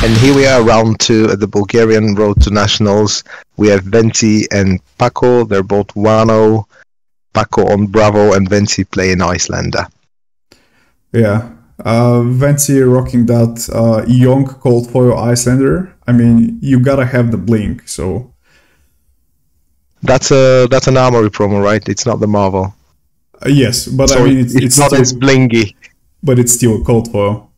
And here we are, round 2 at the Bulgarian Road to Nationals. We have Venti and Paco. They're both 1-0. Paco on Bravo and Venti playing Iyslander. Yeah. Venti rocking that young cold foil Iyslander. I mean, you gotta have the blink, so... That's an Armourer promo, right? It's not the Marvel. Yes, but so I mean, it's not still, as blingy. But it's still a cold foil.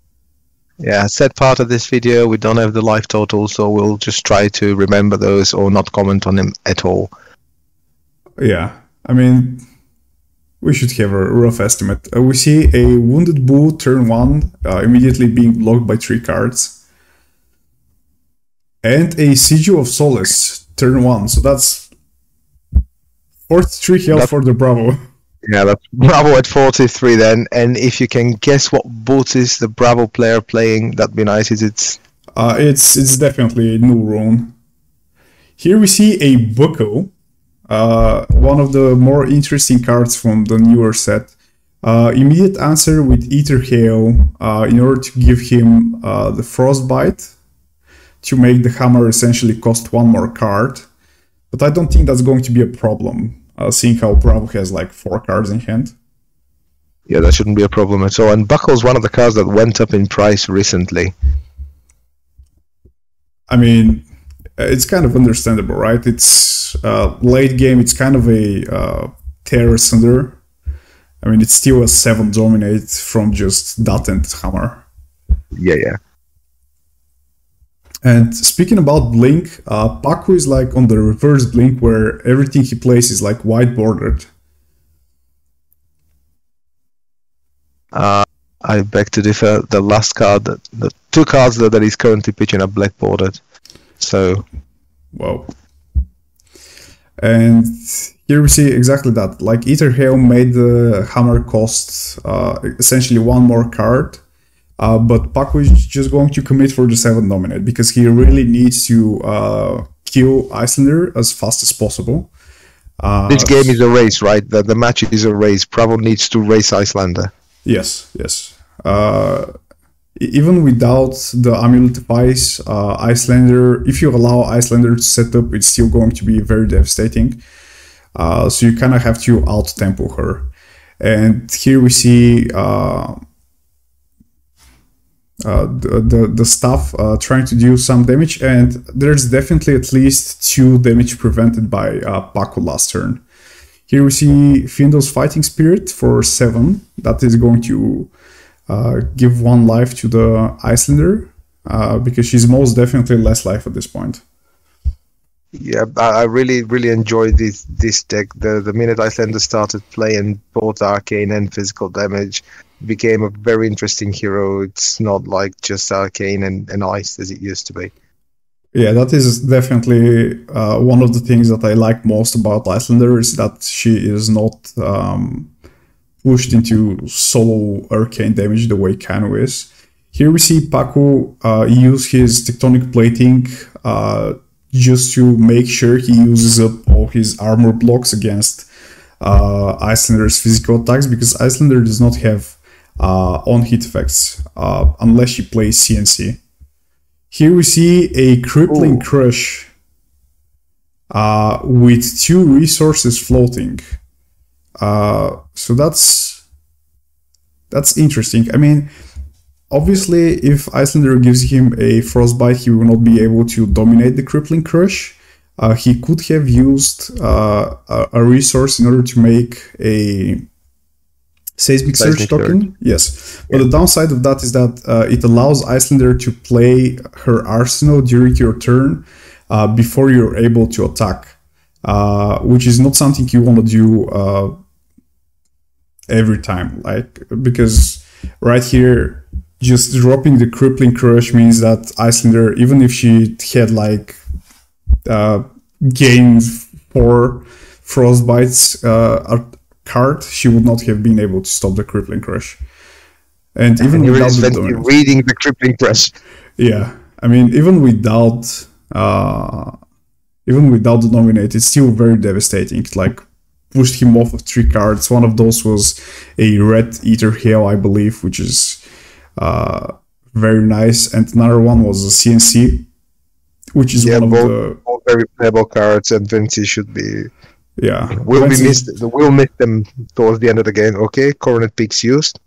Yeah, said part of this video, we don't have the life total, so we'll just try to remember those or not comment on them at all. Yeah, I mean, we should have a rough estimate. We see a Wounded Bull turn 1, immediately being blocked by 3 cards. And a Sigil of Solace turn 1, so that's 43 health for the Bravo. Yeah, that's Bravo at 43 then. And if you can guess what boot is the Bravo player playing, that'd be nice. It's definitely New Rune. Here we see a Bucko, one of the more interesting cards from the newer set. Immediate answer with Ether Hail in order to give him the Frostbite to make the hammer essentially cost 1 more card. But I don't think that's going to be a problem. Seeing how Bravo has like 4 cards in hand. Yeah, that shouldn't be a problem at all. And Buckle's one of the cards that went up in price recently. I mean, it's kind of understandable, right? It's late game, it's kind of a Terror Sunder. I mean, it's still a 7 dominate from just that and hammer. Yeah. And speaking about blink, Paco is like on the reverse blink where everything he plays is like white bordered. I beg to differ. The last card, the 2 cards that he's currently pitching are black bordered. So, wow. And here we see exactly that. Like Ether Hail made the hammer cost essentially 1 more card. But Paco is just going to commit for the 7 dominate because he really needs to kill Iyslander as fast as possible. This game is a race, right? The match is a race. Bravo needs to race Iyslander. Yes. Even without the Amulet of Ice, Iyslander, if you allow Iyslander to set up, it's still going to be very devastating. So you kind of have to out-tempo her. And here we see... the staff trying to do some damage, and there's definitely at least 2 damage prevented by Paco last turn. Here we see Findel's Fighting Spirit for 7. That is going to give 1 life to the Iyslander, because she's most definitely less life at this point. Yeah, I really enjoyed this deck. The minute Iyslander started playing both arcane and physical damage, became a very interesting hero. It's not like just arcane and ice as it used to be. Yeah, that is definitely one of the things that I like most about Iyslander, is that she is not pushed into solo arcane damage the way Kanu is. Here we see Paco use his Tectonic Plating just to make sure he uses up all his armor blocks against Iyslander's physical attacks, because Iyslander does not have on-hit effects unless she plays CNC. Here we see a Crippling Crush with 2 resources floating. So that's interesting. I mean, obviously, if Iyslander gives him a Frostbite, he will not be able to dominate the Crippling Crush. He could have used a resource in order to make a Seismic Surge token. Yes, but the downside of that is that it allows Iyslander to play her arsenal during your turn before you're able to attack, which is not something you want to do every time, like, because right here, just dropping the Crippling Crush means that Iyslander, even if she had like gained 4 Frostbites card, she would not have been able to stop the Crippling Crush. And even without the reading the Crippling Crush. Yeah, I mean, even without the dominate, it's still very devastating. It, like, pushed him off of 3 cards. One of those was a red Ether Hail, I believe, which is very nice. And another one was a CNC, which is one of the all very playable cards, and Vinci should be. Yeah, We'll miss them towards the end of the game. Okay, Coronet Peaks used.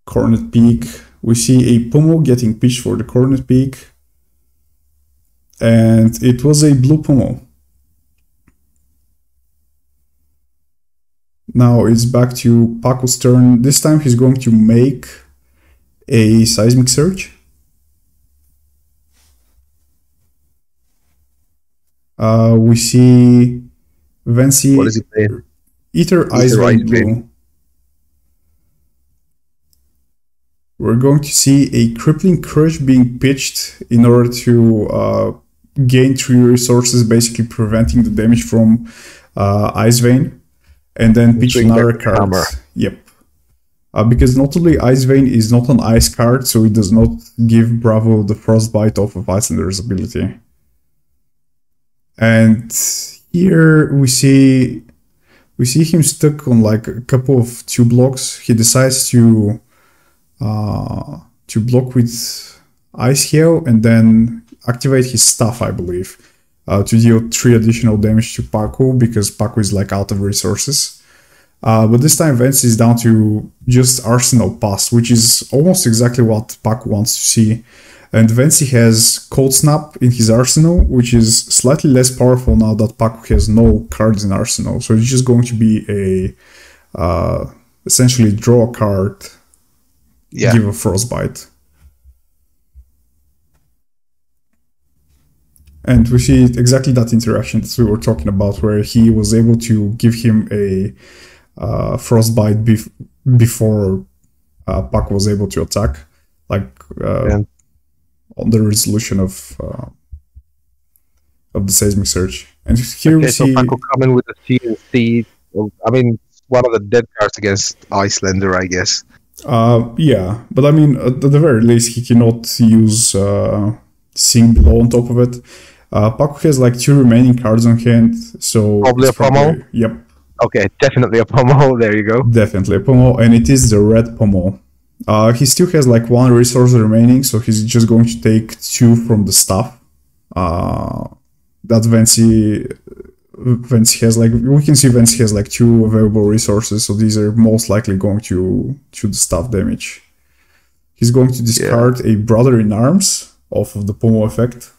Coronet Peak. We see a Pommel getting pitched for the Coronet Peak, and it was a blue Pommel. Now it's back to Paco's turn. This time he's going to make a Seismic Surge. We see Vinci. What is he playing? Ether Ice Vein Blue. We're going to see a Crippling Crush being pitched in order to gain 3 resources, basically preventing the damage from Ice Vein. And then pitch another card. Hammer. Yep. Because notably Ice Vein is not an ice card, so it does not give Bravo the Frostbite off of Iyslander's ability. And here we see him stuck on like a couple of 2 blocks. He decides to block with Ice Hail and then activate his staff, I believe. To deal 3 additional damage to Paco, because Paco is like out of resources. But this time Vance is down to just Arsenal Pass, which is almost exactly what Paco wants to see. And Vance has Cold Snap in his arsenal, which is slightly less powerful now that Paco has no cards in arsenal. So it's just going to be a essentially draw a card, give a Frostbite. And we see exactly that interaction that we were talking about, where he was able to give him a Frostbite before Paco was able to attack, like on the resolution of the Seismic Surge. And here we see Paco coming with the CNC. I mean, one of the dead cards against Iyslander, I guess. Yeah, but I mean, at the very least, he cannot use Sing Below on top of it. Paco has like 2 remaining cards on hand, so probably a Pommel. Yep. Okay, definitely a Pommel. There you go. Definitely a Pommel, and it is the red Pommel. He still has like 1 resource remaining, so he's just going to take 2 from the staff. That Vance has like, we can see Vance has like 2 available resources, so these are most likely going to the staff damage. He's going to discard a Brother in Arms off of the Pommel effect.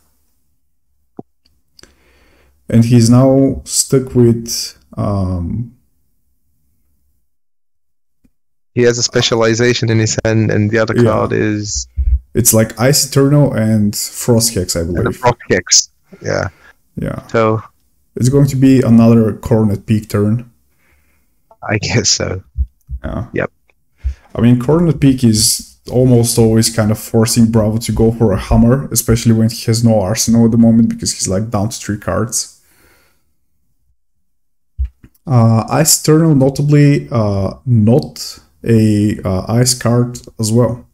And he's now stuck with... he has a specialization in his hand, and the other card is... It's like Ice Eternal and Frost Hex, I believe. And the Frost Hex, yeah. Yeah. So... it's going to be another Coronet Peak turn. I guess so. Yeah. Yep. I mean, Coronet Peak is almost always kind of forcing Bravo to go for a Hammer, especially when he has no arsenal at the moment, because he's like down to 3 cards. Ice Eternal, notably not a ice card as well.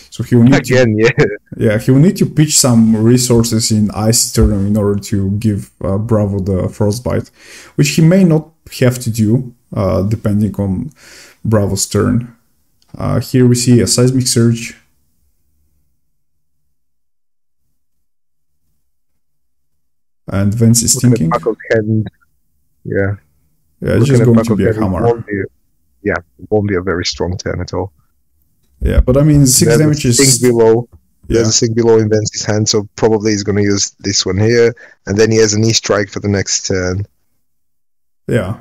So he will need he will need to pitch some resources in Ice Eternal in order to give Bravo the Frostbite, which he may not have to do, depending on Bravo's turn. Here we see a Seismic Surge. And Vance is thinking. Yeah. Yeah, it's just going to be a Hammer. It won't be a very strong turn at all. Yeah, but I mean, 6 damage is... Sink below. There's a Sink Below in Vance's hand, so probably he's going to use this one here, and then he has an E-Strike for the next turn. Yeah.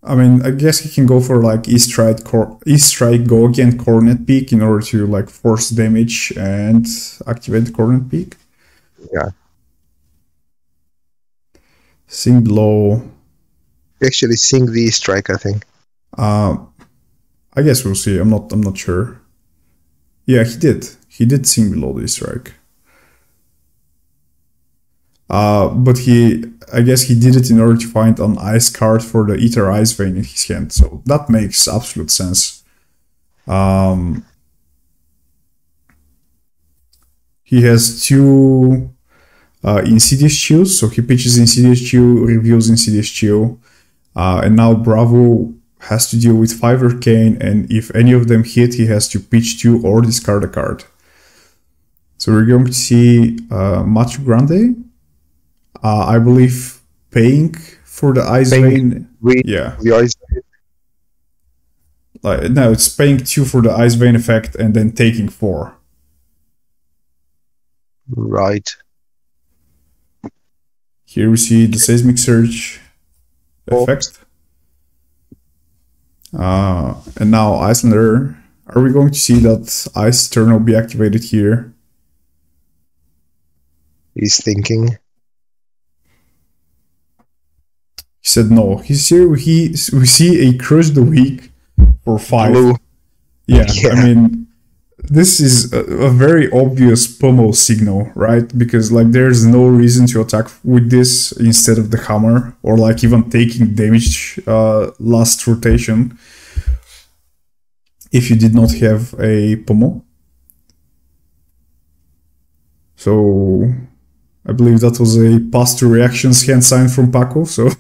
I mean, I guess he can go for like E-Strike, go again, Coronet Peak in order to like force damage and activate the Coronet Peak. Yeah. Sink Below. Actually, sink the E-Strike, I think. I guess we'll see. I'm not sure. Yeah, he did. He did Sink Below the E-Strike. But I guess he did it in order to find an ice card for the Ether Ice Vein in his hand. So that makes absolute sense. He has 2 Insidious Chills, so he pitches Insidious Chill, reveals Insidious Chill, and now Bravo has to deal with 5 arcane, and if any of them hit, he has to pitch 2 or discard a card. So we're going to see Macho Grande. I believe paying for the Ice Vein. Yeah. The Ice Vein. No, it's paying 2 for the Ice Vein effect and then taking 4. Right. Here we see the Seismic Surge effect. And now Iyslander. Are we going to see that Ice turn will be activated here? He's thinking. He said no. He's here. We see a Crush the Weak for 5. Blue. Yeah, I mean, this is a very obvious pummel signal, right? Because like there's no reason to attack with this instead of the hammer, or like even taking damage last rotation if you did not have a pummel. So I believe that was a pass to reactions hand sign from Paco. So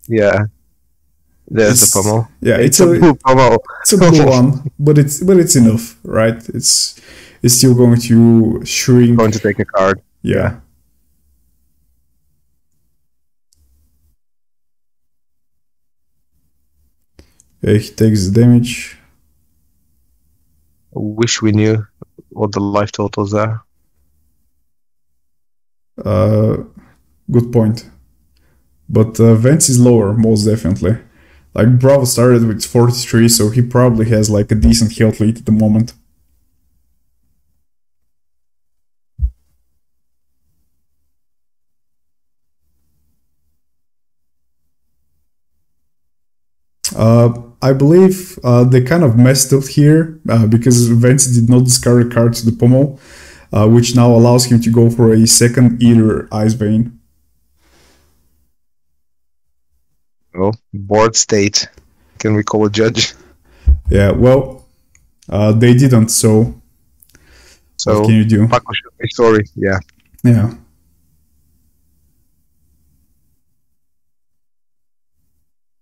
yeah, there's the pummel. Yeah, it's a blue pummel. It's a blue one, but it's enough, right? It's still going to shrink. Going to take a card. Yeah. Okay, he takes the damage. I wish we knew what the life totals are. Good point. But Vance is lower, most definitely. Like, Bravo started with 43, so he probably has like a decent health lead at the moment. I believe they kind of messed up here because Vance did not discard a card to the pommel, which now allows him to go for a second Eater Ice Vein. Oh, board state. Can we call a judge? Yeah, well, they didn't, so what can you do? Paco should be sorry, yeah. Yeah.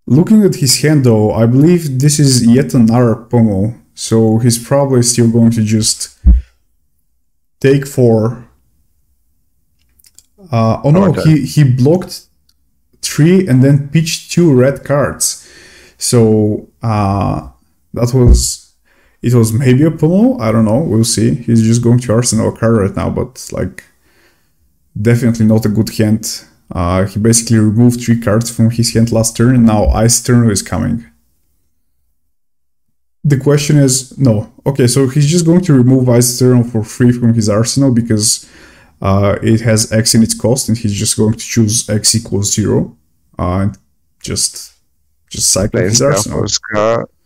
Looking at his hand though, I believe this is yet another pommel, so he's probably still going to just take 4. Oh no, he blocked 3 and then pitched 2 red cards. So it was maybe a pummel, I don't know, we'll see. He's just going to arsenal a card right now, but like definitely not a good hand. He basically removed 3 cards from his hand last turn, and now Ice turn is coming. The question is, no. Okay, so he's just going to remove Ice turn for free from his arsenal because it has X in its cost, and he's just going to choose X equals 0 and just cycle his arsenal.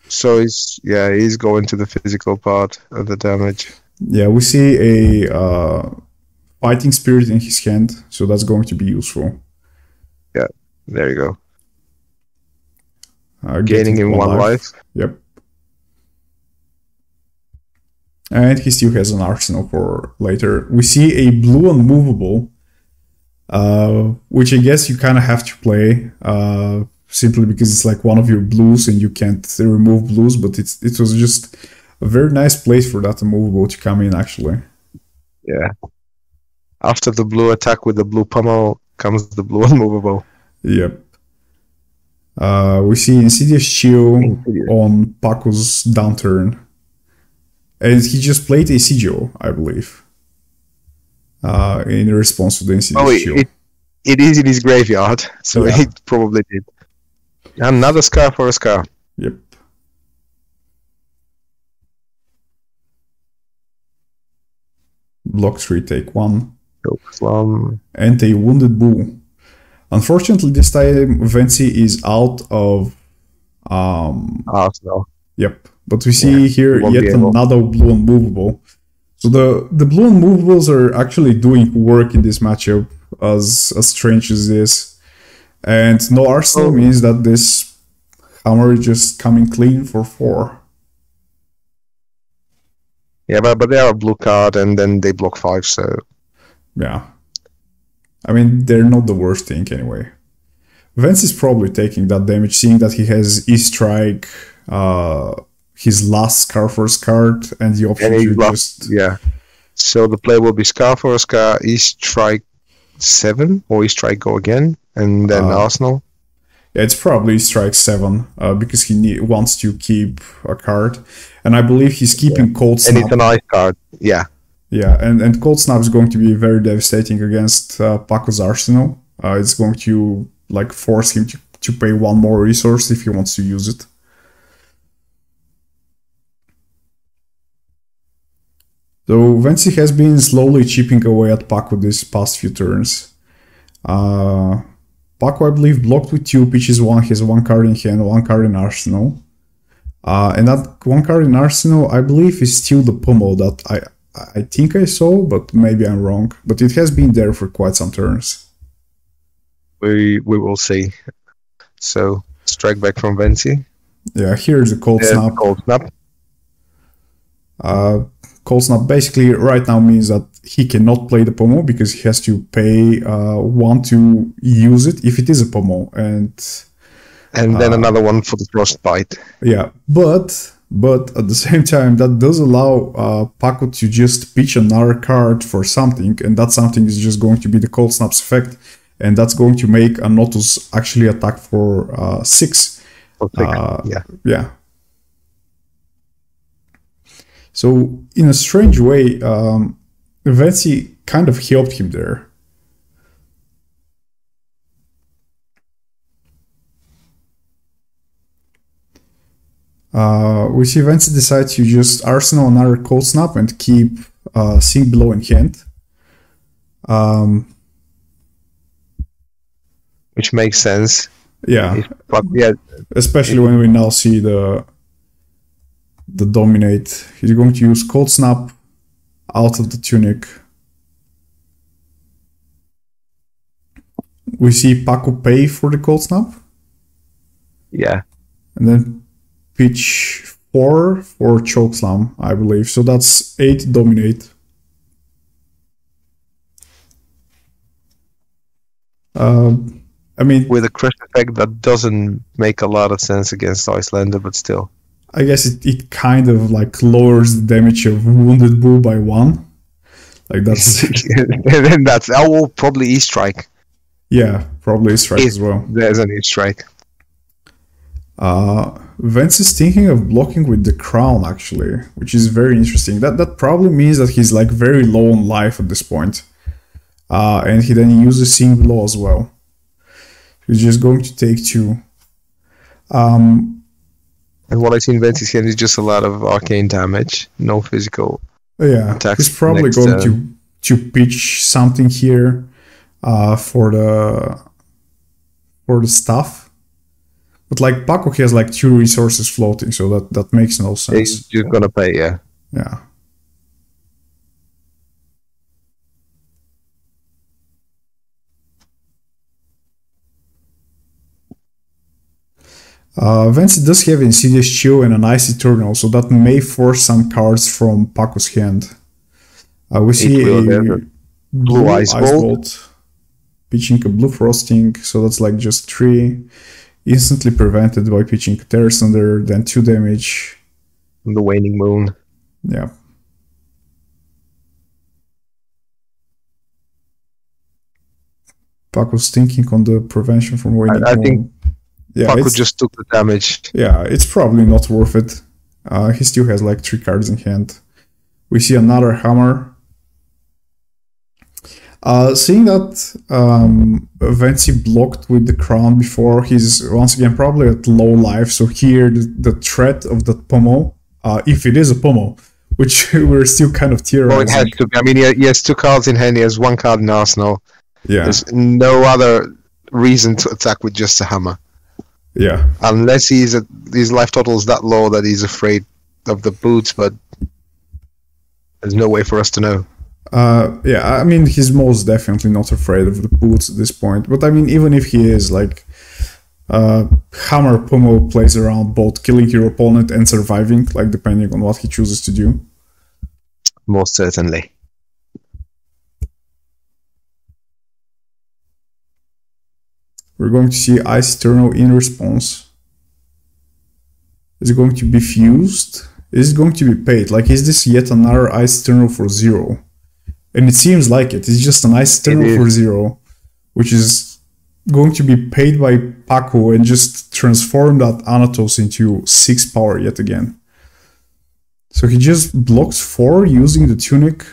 So he's going to the physical part of the damage. Yeah, we see a Fighting Spirit in his hand, so that's going to be useful. Yeah, there you go. Gaining in 1 life. Yep. And he still has an arsenal for later. We see a blue unmovable, which I guess you kind of have to play, simply because it's like one of your blues and you can't remove blues, but it was just a very nice place for that unmovable to come in, actually. Yeah. After the blue attack with the blue pummel comes the blue unmovable. Yep. We see Insidious Chill on Paco's downturn. And he just played a Sigil, I believe. In response to the Insidious Chill. It is in his graveyard, so he probably did. Another Scar for a Scar. Yep. Block 3, take 1. And a Wounded Bull. Unfortunately, this time Venci is out of Arsenal. Yep. But we see here yet another blue unmovable. So the blue unmovables are actually doing work in this matchup, as strange as this. And no arsenal means that this hammer is just coming clean for 4. Yeah, but they are a blue card and then they block 5, so... Yeah. I mean, they're not the worst thing anyway. Vance is probably taking that damage, seeing that he has E-Strike, his last Scarforce card, and the option to just... Yeah. So the play will be Scarforce, E-Strike 7, or E-Strike go again, and then Arsenal. Yeah, it's probably E-Strike 7, because he wants to keep a card. And I believe he's keeping Cold Snap. And it's an ice card, yeah. Yeah, and Cold Snap is going to be very devastating against Paco's Arsenal. It's going to like force him to pay one more resource if he wants to use it. So Vency has been slowly chipping away at Paco these past few turns. Paco, I believe, blocked with 2 pitches. One has 1 card in hand, 1 card in Arsenal. And that 1 card in Arsenal, I believe, is still the Pummel that I think I saw, but maybe I'm wrong. But it has been there for quite some turns. We will see. So, strike back from Vency. Yeah, here's the Cold Snap. Cold Snap. Cold Snap basically right now means that he cannot play the Pummel because he has to pay 1 to use it if it is a Pummel. And then another one for the Frostbite. Yeah, but at the same time, that does allow Paco to just pitch another card for something, and that something is just going to be the Cold Snap's effect, and that's going to make a Notus actually attack for 6. Yeah. So, in a strange way, Vency kind of helped him there. We see Vency decide to just Arsenal another Cold Snap and keep Sink Below in hand. Which makes sense. Yeah. But yeah. Especially when we now see the Dominate. He's going to use Cold Snap out of the Tunic. We see Paco pay for the Cold Snap. Yeah. And then pitch 4 for Chokeslam, I believe. So that's 8 Dominate. I mean, with a crush effect that doesn't make a lot of sense against Iyslander, but still. I guess it kind of like lowers the damage of Wounded Bull by 1. Like that's... and then that's... will probably E-Strike. Yeah, probably E-Strike as well. There's an E-Strike. Vance is thinking of blocking with the Crown, actually, which is very interesting. That probably means that he's like very low on life at this point. And he then uses Sink Below as well. He's just going to take 2. And what I see in Vency's hand is just a lot of arcane damage, no physical attacks. He's probably going to pitch something here for the stuff. But like Paco has like 2 resources floating, so that makes no sense. He's just gonna pay, yeah. Yeah. Vency does have Insidious Chill and an Ice Eternal, so that may force some cards from Paco's hand. We see a blue Ice Bolt, pitching a Blue Frosting, so that's like just 3. Instantly prevented by pitching Terror Thunder, then 2 damage. The Waning Moon. Yeah. Paco's thinking on the prevention from Waning Moon. I think Paco just took the damage. Yeah, it's probably not worth it. He still has like 3 cards in hand. We see another Hammer. Seeing that Vency blocked with the Crown before, he's once again probably at low life. So here the threat of the Pummel, if it is a Pummel, which we're still kind of theorizing. Well, it has to be. I mean, he has 2 cards in hand, he has 1 card in Arsenal. Yeah. There's no other reason to attack with just a hammer. Yeah. Unless his life total is that low that he's afraid of the boots, but there's no way for us to know. Yeah, I mean, he's most definitely not afraid of the boots at this point. But I mean, even if he is, like, Hammer Pummel plays around both killing your opponent and surviving, like, depending on what he chooses to do. Most certainly. We're going to see Ice Eternal in response. Is it going to be fused? Is it going to be paid? Like, is this yet another Ice Eternal for 0? And it seems like it. It's just an Ice Eternal for 0, which is going to be paid by Paco and just transform that Anatos into 6 power yet again. So he just blocks 4 using the Tunic,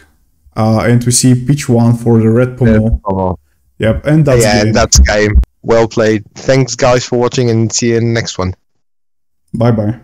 and we see pitch 1 for the red pommel. Yep, and that's game. And that's game. Well played. Thanks, guys, for watching, and see you in the next one. Bye-bye.